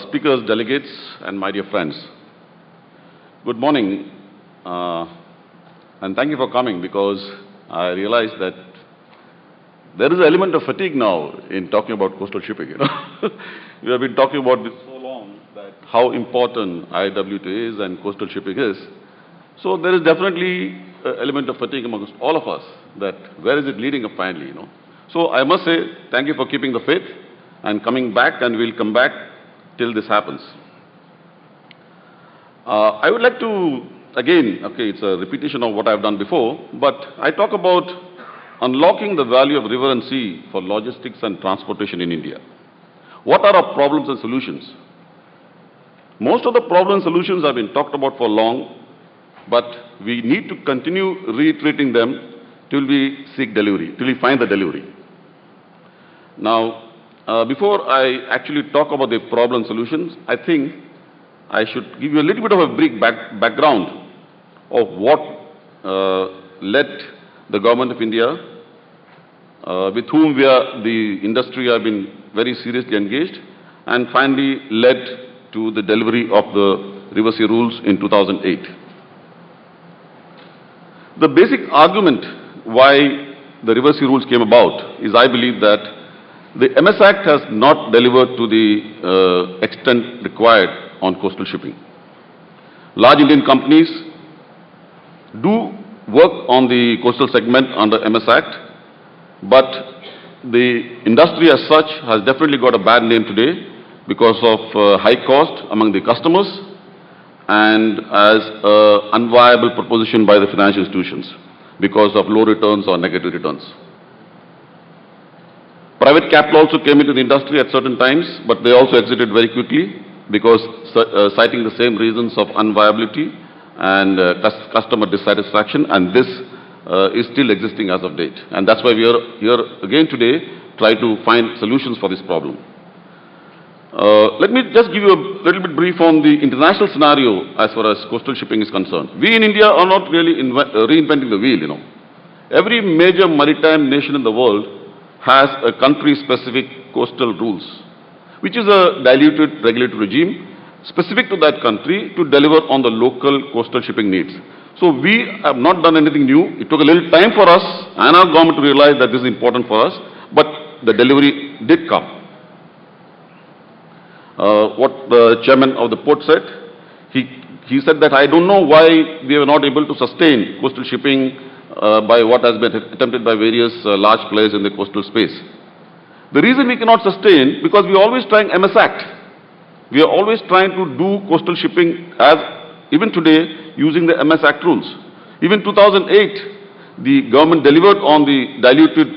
speakers, delegates, and my dear friends. Good morning, and thank you for coming because I realize that there is an element of fatigue now in talking about coastal shipping. We have been talking about this so long that how important IWT is and coastal shipping is. So there is definitely an element of fatigue amongst all of us that where is it leading up finally, So I must say thank you for keeping the faith and coming back, and we'll come back till this happens. I would like to, again, it's a repetition of what I've done before, but I talk about unlocking the value of river and sea for logistics and transportation in India. What are our problems and solutions? Most of the problem solutions have been talked about for long, but we need to continue reiterating them till we seek delivery, till we find the delivery. Now, before I actually talk about the problem solutions, I think I should give you a little bit of a brief background of what led the government of India, with whom the industry have been very seriously engaged, and finally led to the delivery of the River Sea Rules in 2008. The basic argument why the River Sea Rules came about is, I believe, that the MS Act has not delivered to the extent required on coastal shipping. Large Indian companies do work on the coastal segment under MS Act, but the industry as such has definitely got a bad name today because of high cost among the customers and as an unviable proposition by the financial institutions because of low returns or negative returns. Private capital also came into the industry at certain times, but they also exited very quickly because citing the same reasons of unviability and customer dissatisfaction, and this is still existing as of date. And that's why we are here again today, try to find solutions for this problem. Let me just give you a little bit brief on the international scenario as far as coastal shipping is concerned. We in India are not really reinventing the wheel, Every major maritime nation in the world has a country-specific coastal rules, which is a diluted regulatory regime specific to that country to deliver on the local coastal shipping needs. So we have not done anything new. It took a little time for us and our government to realize that this is important for us, but the delivery did come. What the chairman of the port said, he said that I don't know why we were not able to sustain coastal shipping by what has been attempted by various large players in the coastal space. The reason we cannot sustain, because we are always trying MS Act. We are always trying to do coastal shipping as, even today, using the MS Act rules. Even 2008, the government delivered on the diluted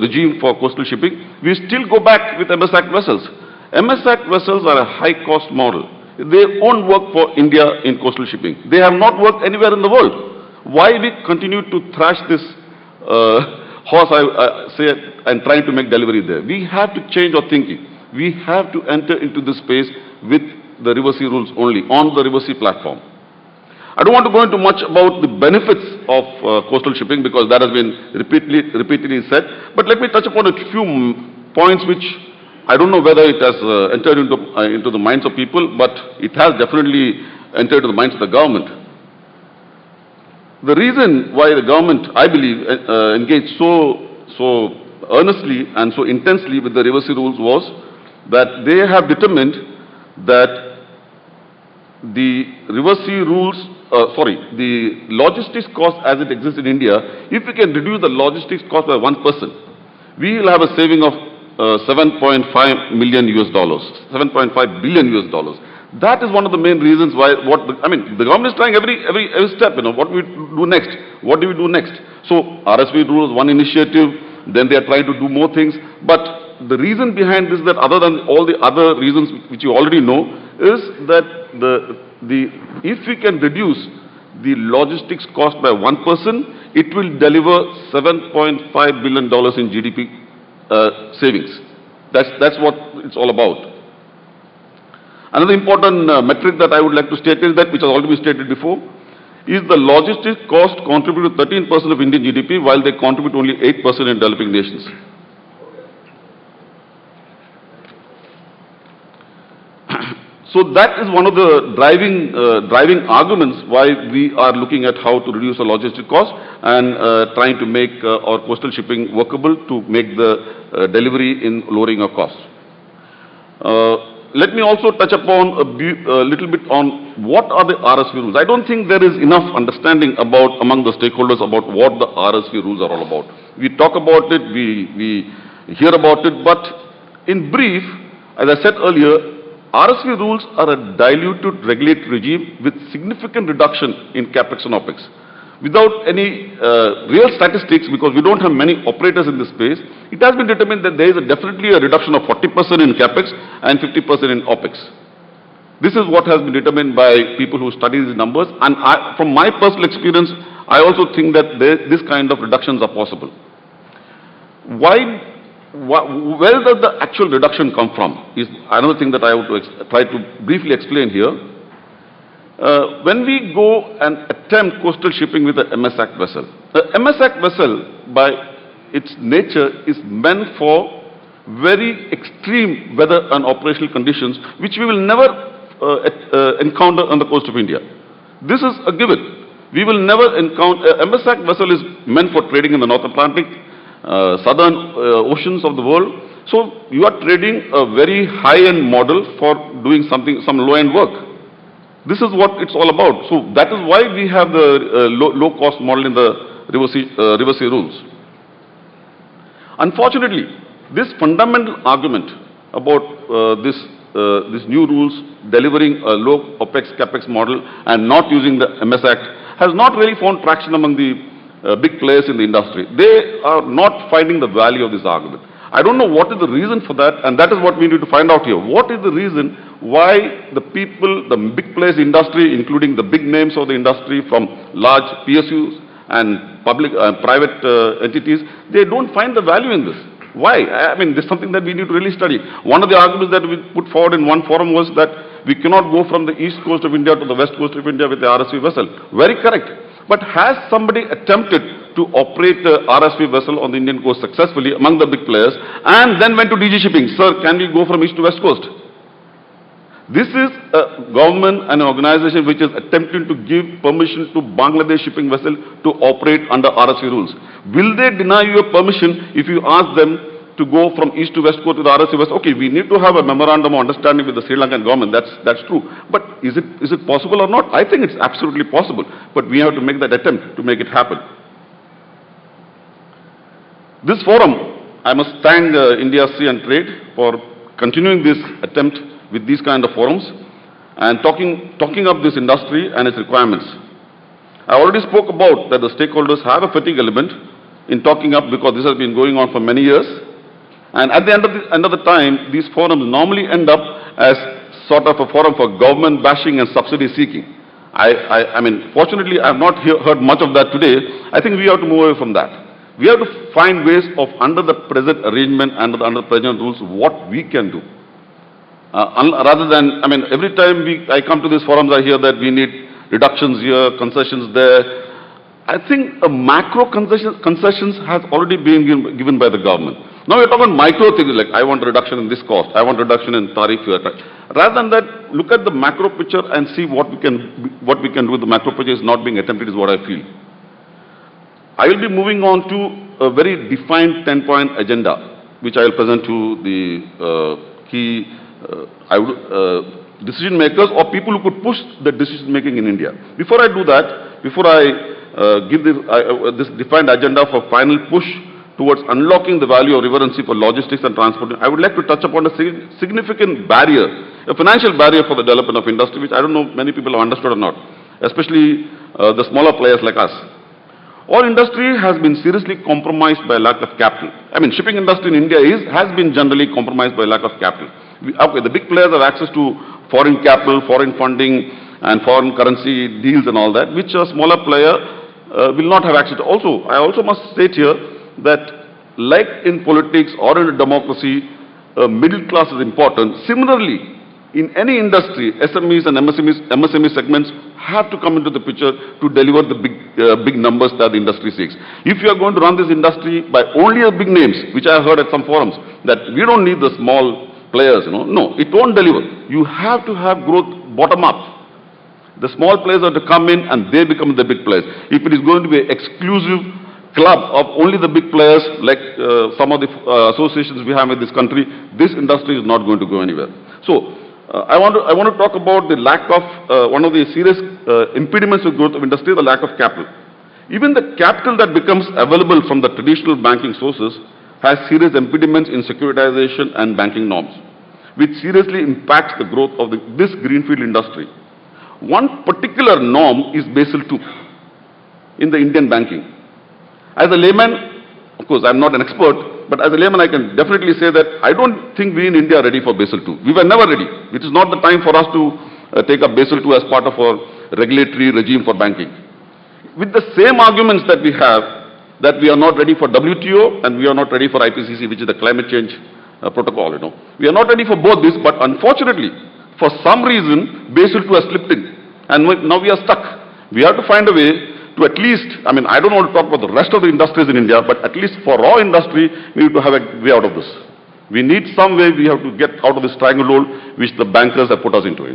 regime for coastal shipping. We still go back with MS Act vessels. MS Act vessels are a high-cost model. They won't work for India in coastal shipping. They have not worked anywhere in the world. Why we continue to thrash this horse, I say, and trying to make delivery there? We have to change our thinking. We have to enter into this space with the River Sea Rules only, on the River Sea platform. I don't want to go into much about the benefits of coastal shipping because that has been repeatedly said, but let me touch upon a few points which I don't know whether it has entered into the minds of people, but it has definitely entered into the minds of the government. The reason why the government, I believe, engaged so earnestly and so intensely with the River Sea Rules was that they have determined that the River Sea Rules, the logistics cost as it exists in India, if we can reduce the logistics cost by 1%, we will have a saving of $7.5 million US dollars, $7.5 billion US dollars. That is one of the main reasons why the government is trying every step, what we do next, what do we do next? So RSV rule is one initiative, then they are trying to do more things, but the reason behind this, that other than all the other reasons which you already know, is that if we can reduce the logistics cost by 1%, it will deliver $7.5 billion in GDP savings. That's what it's all about. Another important metric that I would like to state is that, which has already been stated before, is the logistics cost contribute to 13% of Indian GDP, while they contribute only 8% in developing nations. So that is one of the driving arguments why we are looking at how to reduce the logistic cost and trying to make our coastal shipping workable to make the delivery in lowering our costs. Let me also touch upon a little bit on what are the RSV rules. I don't think there is enough understanding among the stakeholders about what the RSV rules are all about. We talk about it, we hear about it, but in brief, as I said earlier, RSV rules are a diluted regulatory regime with significant reduction in capex and opex. Without any real statistics, because we don't have many operators in this space, it has been determined that there is definitely a reduction of 40% in capex and 50% in opex. This is what has been determined by people who study these numbers, and from my personal experience, I also think that this kind of reductions are possible. Where does the actual reduction come from is another thing that I would try to briefly explain here. When we go and attempt coastal shipping with a MS Act vessel, the MS Act vessel by its nature is meant for very extreme weather and operational conditions which we will never encounter on the coast of India. This is a given. We will never encounter, MS Act vessel is meant for trading in the North Atlantic, southern oceans of the world. So you are trading a very high-end model for doing some low-end work. This is what it's all about. So that is why we have the low-cost model in the River Sea rules. Unfortunately, this fundamental argument about these new rules delivering a low OPEX CAPEX model and not using the MS Act has not really found traction among the big players in the industry. They are not finding the value of this argument. I don't know what is the reason for that, and that is what we need to find out here. What is the reason why the people, the big players in the industry, including the big names of the industry from large PSUs and public private entities, they don't find the value in this? Why? I mean, this is something that we need to really study. One of the arguments that we put forward in one forum was that we cannot go from the east coast of India to the west coast of India with the RSV vessel. Very correct. But has somebody attempted to operate the RSV vessel on the Indian coast successfully among the big players and then went to DG Shipping? Sir, can we go from east to west coast? This is a government and an organization which is attempting to give permission to Bangladesh shipping vessel to operate under RSV rules. Will they deny you a permission if you ask them to go from east to west coast with the RSV vessel? Okay, we need to have a memorandum of understanding with the Sri Lankan government. That's true. But is it possible or not? I think it's absolutely possible. But we have to make that attempt to make it happen. This forum, I must thank India Sea and Trade for continuing this attempt with these kind of forums and talking up this industry and its requirements. I already spoke about that the stakeholders have a fatigue element in talking up because this has been going on for many years. And at the end of the time, these forums normally end up as sort of a forum for government bashing and subsidy seeking. I mean, fortunately, I have not heard much of that today. I think we have to move away from that. We have to find ways of, under the present arrangement, under the present rules, what we can do. Rather than, I mean, every time I come to these forums, I hear that we need reductions here, concessions there. I think a macro concessions has already been given by the government. Now we're talking micro things like I want a reduction in this cost, I want a reduction in tariff here. Rather than that, look at the macro picture and see what we can do with the macro picture is not being attempted is what I feel. I will be moving on to a very defined 10-point agenda, which I will present to the key decision makers or people who could push the decision making in India. Before I do that, before I give this defined agenda for final push towards unlocking the value of river and sea for logistics and transport, I would like to touch upon a significant barrier, a financial barrier for the development of industry, which I don't know many people have understood or not, especially the smaller players like us. Our industry has been seriously compromised by lack of capital. I mean, shipping industry in India has been generally compromised by lack of capital. Okay, the big players have access to foreign capital, foreign funding, and foreign currency deals and all that, which a smaller player will not have access to. Also, I also must state here that like in politics or in a democracy, middle class is important. Similarly, in any industry, SMEs and MSME segments have to come into the picture to deliver the big numbers that the industry seeks. If you are going to run this industry by only the big names, which I have heard at some forums, that we don't need the small players, No, it won't deliver. You have to have growth bottom up. The small players are to come in and they become the big players. If it is going to be an exclusive club of only the big players, like some of the associations we have in this country, this industry is not going to go anywhere. So, I want to talk about the lack of, one of the serious impediments of growth of industry, the lack of capital. Even the capital that becomes available from the traditional banking sources has serious impediments in securitization and banking norms, which seriously impacts the growth of this greenfield industry. One particular norm is Basel II in the Indian banking. As a layman, of course, I'm not an expert, but as a layman, I can definitely say that I don't think we in India are ready for Basel II. We were never ready. It is not the time for us to take up Basel II as part of our regulatory regime for banking. With the same arguments that we have, that we are not ready for WTO and we are not ready for IPCC, which is the climate change protocol, We are not ready for both this, but unfortunately, for some reason, Basel II has slipped in. And now we are stuck. We have to find a way to at least, I don't want to talk about the rest of the industries in India, but at least for our industry, we need to have a way out of this. We need some way, we have to get out of this stranglehold which the bankers have put us into,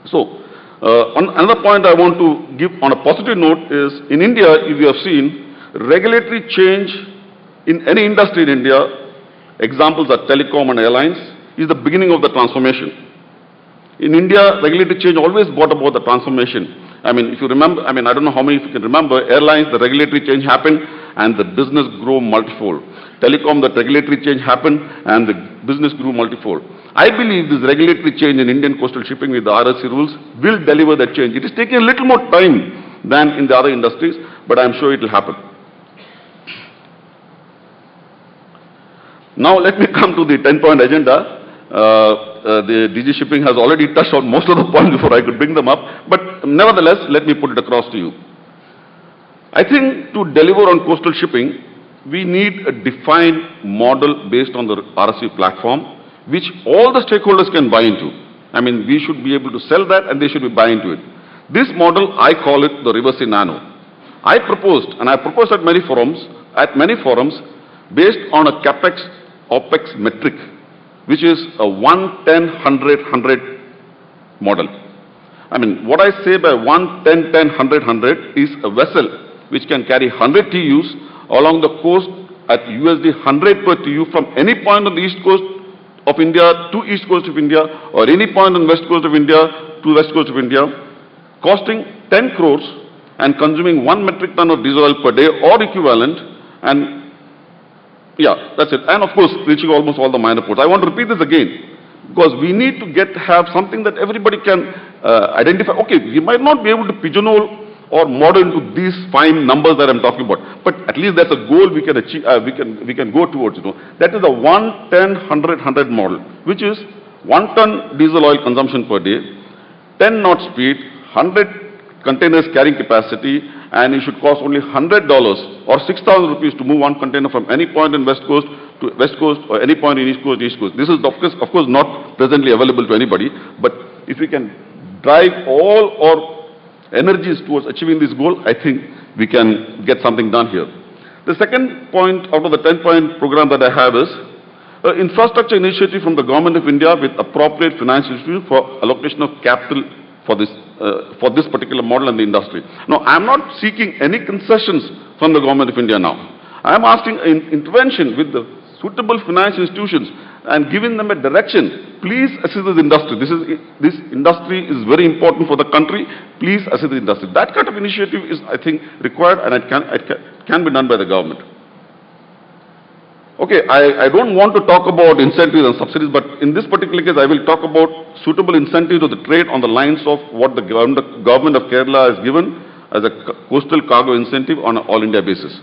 So, on another point I want to give on a positive note is, in India, if you have seen, regulatory change in any industry in India, examples are telecom and airlines, is the beginning of the transformation. In India, regulatory change always brought about the transformation. If you remember, I don't know how many of you can remember, airlines, the regulatory change happened and the business grew multifold. Telecom, the regulatory change happened and the business grew multifold. I believe this regulatory change in Indian coastal shipping with the RSC rules will deliver that change. It is taking a little more time than in the other industries, but I'm sure it will happen. Now let me come to the 10-point agenda. The DG Shipping has already touched on most of the points before I could bring them up, but nevertheless, let me put it across to you. I think to deliver on coastal shipping, we need a defined model based on the RSC platform, which all the stakeholders can buy into. We should be able to sell that and they should be buying into it. This model, I call it the reverse nano. I proposed at many forums, based on a CapEx OpEx metric, which is a 1, 10, 100, 100 model. What I say by 1, 10, 10, 100, 100 is a vessel which can carry 100 TEUs along the coast at USD 100 per TEU from any point on the east coast of India to east coast of India or any point on the west coast of India to west coast of India, costing 10 crores and consuming 1 metric ton of diesel oil per day or equivalent, and yeah, that's it. And of course, reaching almost all the minor ports. I want to repeat this again, because we need to have something that everybody can identify. Okay, we might not be able to pigeonhole or model into these fine numbers that I'm talking about, but at least that's a goal we can achieve, we can go towards, That is the 1, 10, 100, 100 model, which is 1 ton diesel oil consumption per day, 10 knot speed, 100 containers carrying capacity, and it should cost only $100 or 6,000 rupees to move one container from any point in west coast to west coast or any point in east coast to east coast. This is of course not presently available to anybody, but if we can drive all our energies towards achieving this goal, I think we can get something done here. The second point out of the 10-point program that I have is infrastructure initiative from the Government of India with appropriate financial institutions for allocation of capital for this particular model and the industry. Now, I am not seeking any concessions from the Government of India now. I am asking an intervention with the suitable financial institutions and giving them a direction. Please assist this industry. This industry is very important for the country. Please assist the industry. That kind of initiative is, I think, required, and it can be done by the government. Okay, I don't want to talk about incentives and subsidies, but in this particular case, I will talk about suitable incentives to the trade on the lines of what the government of Kerala has given as a coastal cargo incentive on an all-India basis.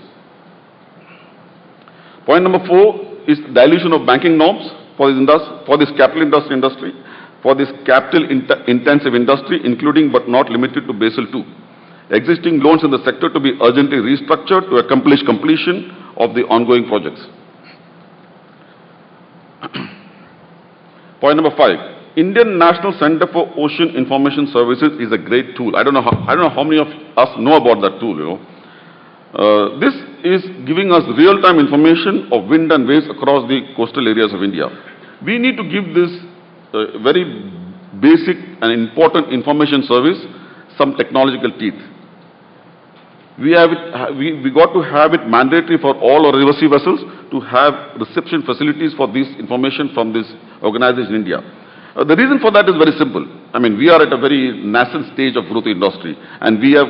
Point number 4 is dilution of banking norms for this capital-intensive industry, including but not limited to Basel II. Existing loans in the sector to be urgently restructured to accomplish completion of the ongoing projects. Point number 5, Indian National Center for Ocean Information Services is a great tool. I don't know how many of us know about that tool, This is giving us real-time information of wind and waves across the coastal areas of India. We need to give this very basic and important information service some technological teeth. We got to have it mandatory for all our river sea vessels to have reception facilities for this information from this organization in India. The reason for that is very simple. I mean, we are at a very nascent stage of growth industry, and we are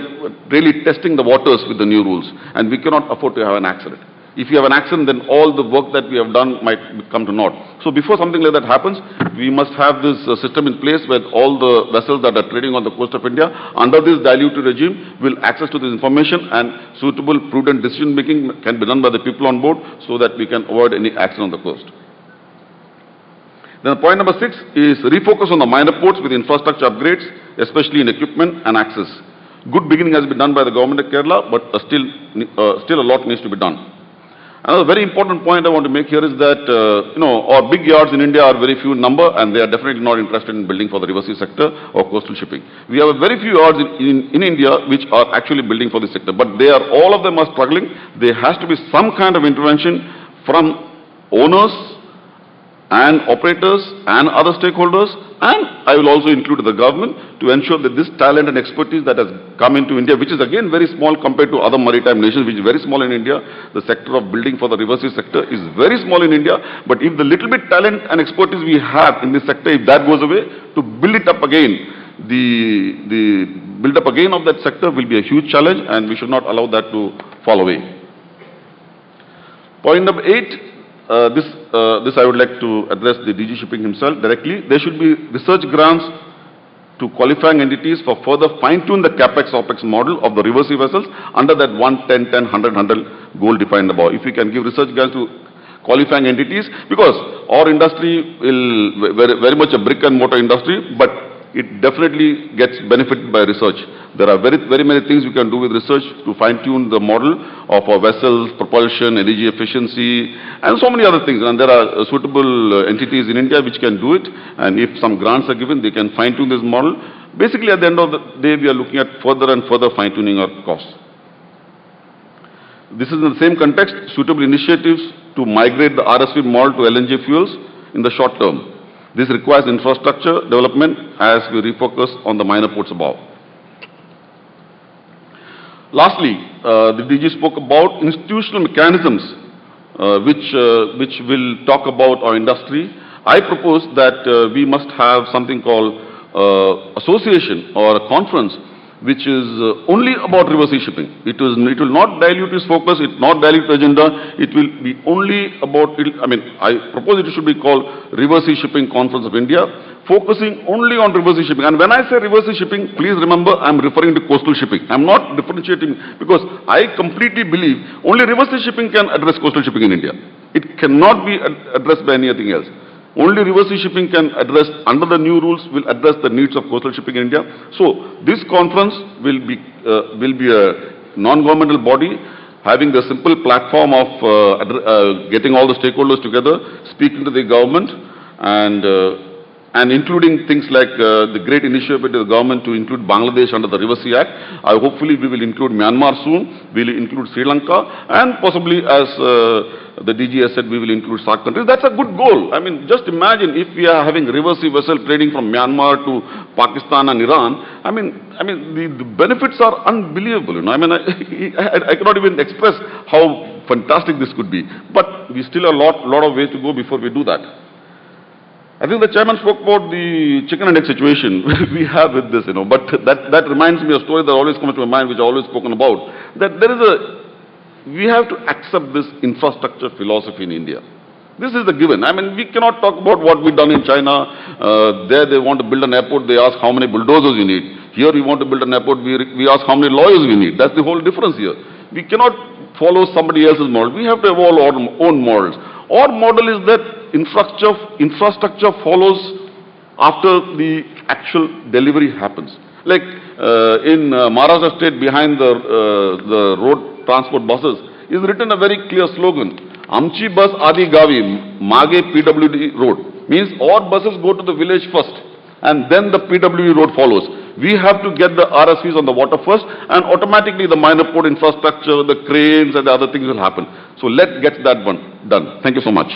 really testing the waters with the new rules, and we cannot afford to have an accident. If you have an accident, then all the work that we have done might come to naught. So before something like that happens, we must have this system in place where all the vessels that are trading on the coast of India, under this diluted regime, will access to this information, and suitable, prudent decision making can be done by the people on board so that we can avoid any accident on the coast. Then point number 6 is refocus on the minor ports with infrastructure upgrades, especially in equipment and access. Good beginning has been done by the government of Kerala, but still a lot needs to be done. Another very important point I want to make here is that, our big yards in India are very few in number, and they are definitely not interested in building for the river sea sector or coastal shipping. We have very few yards in India which are actually building for this sector, but all of them are struggling. There has to be some kind of intervention from owners and operators and other stakeholders, and I will also include the government, to ensure that this talent and expertise that has come into India, which is again very small compared to other maritime nations, which is very small in India. The sector of building for the river sea sector is very small in India, but if the little bit talent and expertise we have in this sector, if that goes away, to build it up again, the build up again of that sector will be a huge challenge, and we should not allow that to fall away. Point number 8. This I would like to address the DG Shipping himself directly. There should be research grants to qualifying entities for further fine-tune the CapEx-OpEx model of the river sea vessels under that 110, 10, 100, 100 goal defined above. If we can give research grants to qualifying entities, because our industry will very much a brick and mortar industry, but it definitely gets benefited by research. There are very many things we can do with research to fine-tune the model of our vessels, propulsion, energy efficiency, and so many other things. And there are suitable entities in India which can do it. And if some grants are given, they can fine-tune this model. Basically, at the end of the day, we are looking at further and further fine-tuning our costs. This is in the same context, suitable initiatives to migrate the RSV model to LNG fuels in the short term. This requires infrastructure development as we refocus on the minor ports above. Lastly, the DG spoke about institutional mechanisms which will talk about our industry. I propose that we must have something called association or a conference which is only about river sea shipping. It will not dilute its focus, it will not dilute the agenda, it will be only about, I propose it should be called River Sea Shipping Conference of India, focusing only on river sea shipping. And when I say river sea shipping, please remember I am referring to coastal shipping. I am not differentiating, because I completely believe only river sea shipping can address coastal shipping in India. It cannot be addressed by anything else. Only river sea shipping can address, under the new rules, will address the needs of coastal shipping in India. So this conference will be a non-governmental body having the simple platform of getting all the stakeholders together, speaking to the government, and including things like the great initiative of the government to include Bangladesh under the River Sea Act. Hopefully we will include Myanmar soon, we will include Sri Lanka, and possibly, as the DG has said, we will include SAARC countries. That's a good goal. I mean, just imagine if we are having river sea vessel trading from Myanmar to Pakistan and Iran. I mean, the benefits are unbelievable. I cannot even express how fantastic this could be. But we still have a lot of way to go before we do that. I think the chairman spoke about the chicken and egg situation we have with this, but that reminds me of a story that always comes to my mind, which I've always spoken about, that we have to accept this infrastructure philosophy in India. This is the given. We cannot talk about what we've done in China. There they want to build an airport, they ask how many bulldozers you need. Here we want to build an airport, we ask how many lawyers we need. That's the whole difference here. We cannot follow somebody else's model. We have to evolve our own models. Our model is that infrastructure follows after the actual delivery happens. Like in Maharashtra state, behind the road transport buses is written a very clear slogan: Amchi bus adi gavi, mage PWD road. Means all buses go to the village first, and then the PWD road follows. We have to get the RSVs on the water first, and automatically the minor port infrastructure, the cranes and the other things will happen. So let's get that one done. Thank you so much.